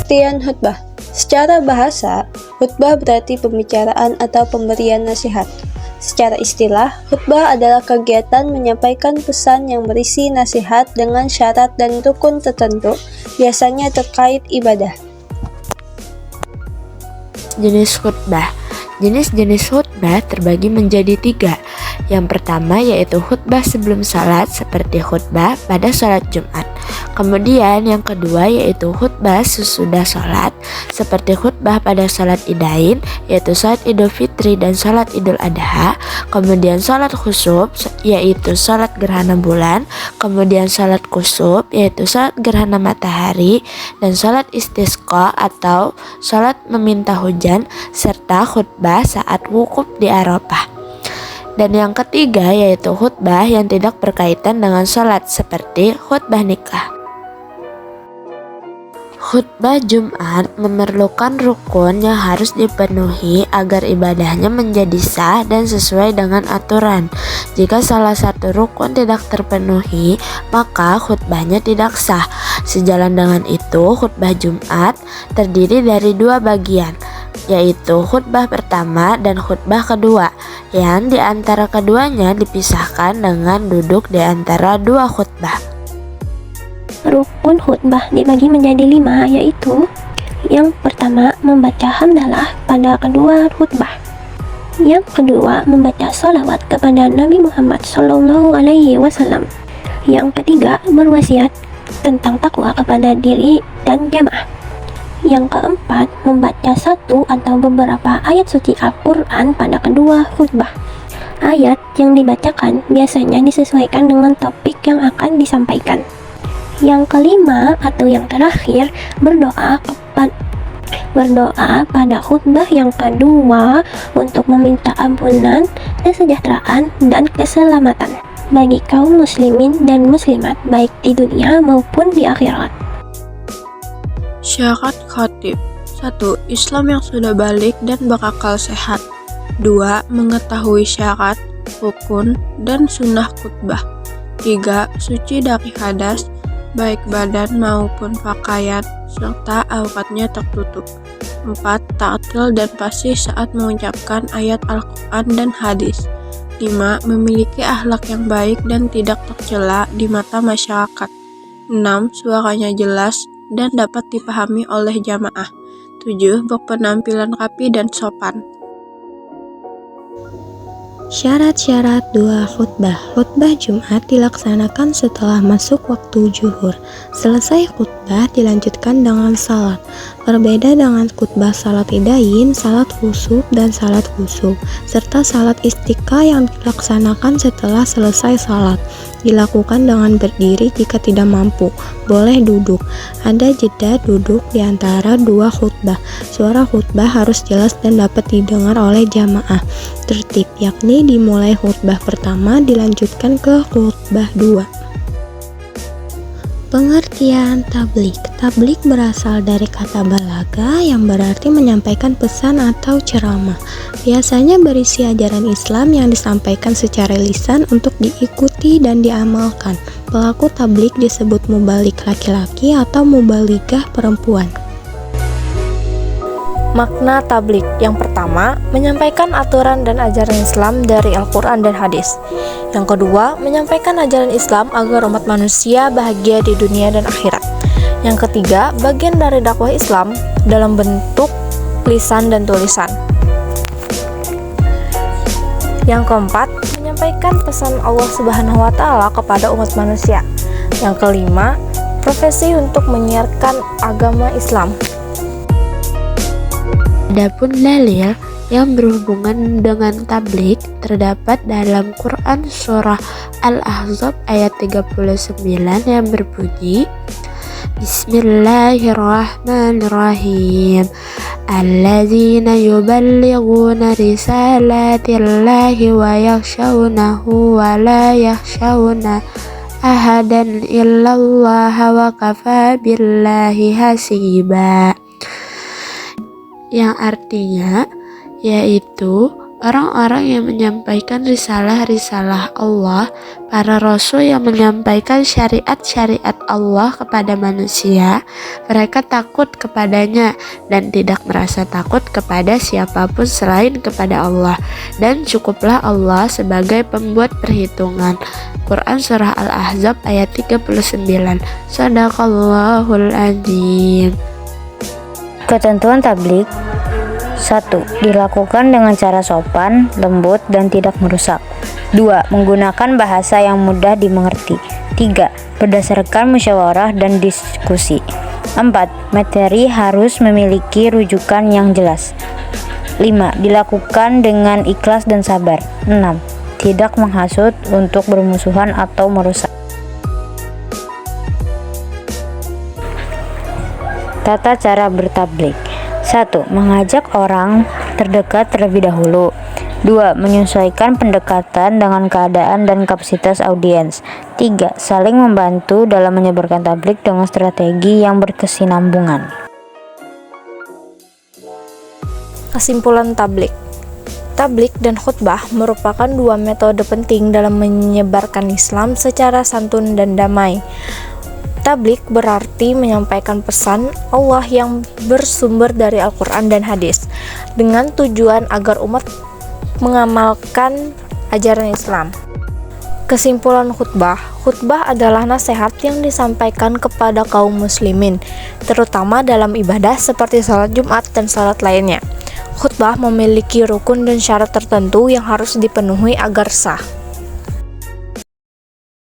Pengertian khutbah. Secara bahasa, khutbah berarti pembicaraan atau pemberian nasihat. Secara istilah, khutbah adalah kegiatan menyampaikan pesan yang berisi nasihat dengan syarat dan rukun tertentu, biasanya terkait ibadah. Jenis khutbah. Jenis-jenis khutbah terbagi menjadi 3. Yang pertama yaitu khutbah sebelum salat seperti khutbah pada salat Jumat. Kemudian yang kedua yaitu khutbah sesudah salat seperti khutbah pada salat Idain yaitu salat Idul Fitri dan salat Idul Adha. Kemudian salat khusuf yaitu salat gerhana bulan. Kemudian salat kusuf yaitu salat gerhana matahari dan salat istisqa atau salat meminta hujan serta khutbah saat wukuf di Arafah. Dan yang ketiga yaitu khutbah yang tidak berkaitan dengan sholat seperti khutbah nikah. Khutbah Jumat memerlukan rukun yang harus dipenuhi agar ibadahnya menjadi sah dan sesuai dengan aturan. Jika salah satu rukun tidak terpenuhi, maka khutbahnya tidak sah. Sejalan dengan itu, khutbah Jumat terdiri dari 2 bagian, yaitu khutbah pertama dan khutbah kedua, yang di antara keduanya dipisahkan dengan duduk di antara 2 khutbah. Rukun khutbah dibagi menjadi 5, yaitu yang pertama membaca hamdalah pada kedua khutbah, yang kedua membaca sholawat kepada Nabi Muhammad SAW, yang ketiga berwasiat tentang takwa kepada diri dan jamaah, yang keempat membaca satu atau beberapa ayat suci Al-Quran pada kedua khutbah. Ayat yang dibacakan biasanya disesuaikan dengan topik yang akan disampaikan. Yang kelima atau yang terakhir berdoa pada khutbah yang kedua untuk meminta ampunan, kesejahteraan, dan keselamatan bagi kaum muslimin dan muslimat baik di dunia maupun di akhirat. Syarat khatib. 1. Islam yang sudah balik dan berakal sehat. 2. Mengetahui syarat, rukun, dan sunnah khutbah. 3. Suci dari hadas, baik badan maupun pakaian, serta auratnya tertutup. 4. Ta'til dan fasih saat mengucapkan ayat Al-Quran dan hadis. 5. Memiliki akhlak yang baik dan tidak tercela di mata masyarakat. 6. Suaranya jelas dan dapat dipahami oleh jamaah. 7. Berpenampilan rapi dan sopan. Syarat-syarat 2 khutbah. Khutbah Jumat dilaksanakan setelah masuk waktu zuhur. Selesai khutbah dilanjutkan dengan salat. Berbeda dengan khutbah salat Idain, salat khusuf dan salat khusuf, serta salat istiqa yang dilaksanakan setelah selesai salat. Dilakukan dengan berdiri jika tidak mampu, boleh duduk. Ada jeda duduk di antara 2 khutbah. Suara khutbah harus jelas dan dapat didengar oleh jamaah. Tertib, yakni dimulai khutbah pertama dilanjutkan ke khutbah 2. Pengertian tablik. Tablik berasal dari kata balaga yang berarti menyampaikan pesan atau ceramah. Biasanya berisi ajaran Islam yang disampaikan secara lisan untuk diikuti dan diamalkan. Pelaku tablik disebut mubalik laki-laki atau mubaligah perempuan. Makna tablik. Yang pertama, menyampaikan aturan dan ajaran Islam dari Al-Quran dan hadis. Yang kedua, menyampaikan ajaran Islam agar umat manusia bahagia di dunia dan akhirat. Yang ketiga, bagian dari dakwah Islam dalam bentuk lisan dan tulisan. Yang keempat, menyampaikan pesan Allah Subhanahu wa Ta'ala kepada umat manusia. Yang kelima, profesi untuk menyiarkan agama Islam. Adapun dalil yang berhubungan dengan tablik terdapat dalam Quran surah Al-Ahzab ayat 39 yang berbunyi Bismillahirrahmanirrahim Alladzina yuballighuna risalatillahi wa yakhshawnahu wa la yakhshawna ahadan illallaha wa kafa billahi hasiba, yang artinya yaitu Orang-orang yang menyampaikan risalah-risalah Allah, para rasul yang menyampaikan syariat-syariat Allah kepada manusia, mereka takut kepadanya dan tidak merasa takut kepada siapapun selain kepada Allah, dan cukuplah Allah sebagai pembuat perhitungan. Quran Surah Al-Ahzab ayat 39. Shadaqallahul Azim. Ketentuan tabligh: 1. Dilakukan dengan cara sopan, lembut, dan tidak merusak. 2. Menggunakan bahasa yang mudah dimengerti. 3. Berdasarkan musyawarah dan diskusi. 4. Materi harus memiliki rujukan yang jelas. 5. Dilakukan dengan ikhlas dan sabar. 6. Tidak menghasut untuk bermusuhan atau merusak. Tata cara bertabligh: 1. Mengajak orang terdekat terlebih dahulu. 2. Menyesuaikan pendekatan dengan keadaan dan kapasitas audiens. 3. Saling membantu dalam menyebarkan tabligh dengan strategi yang berkesinambungan. Kesimpulan tabligh. Tabligh dan khutbah merupakan dua metode penting dalam menyebarkan Islam secara santun dan damai. Tabligh berarti menyampaikan pesan Allah yang bersumber dari Al-Quran dan hadis dengan tujuan agar umat mengamalkan ajaran Islam. Kesimpulan khutbah. Khutbah adalah nasihat yang disampaikan kepada kaum muslimin, terutama dalam ibadah seperti salat Jumat dan salat lainnya. Khutbah memiliki rukun dan syarat tertentu yang harus dipenuhi agar sah.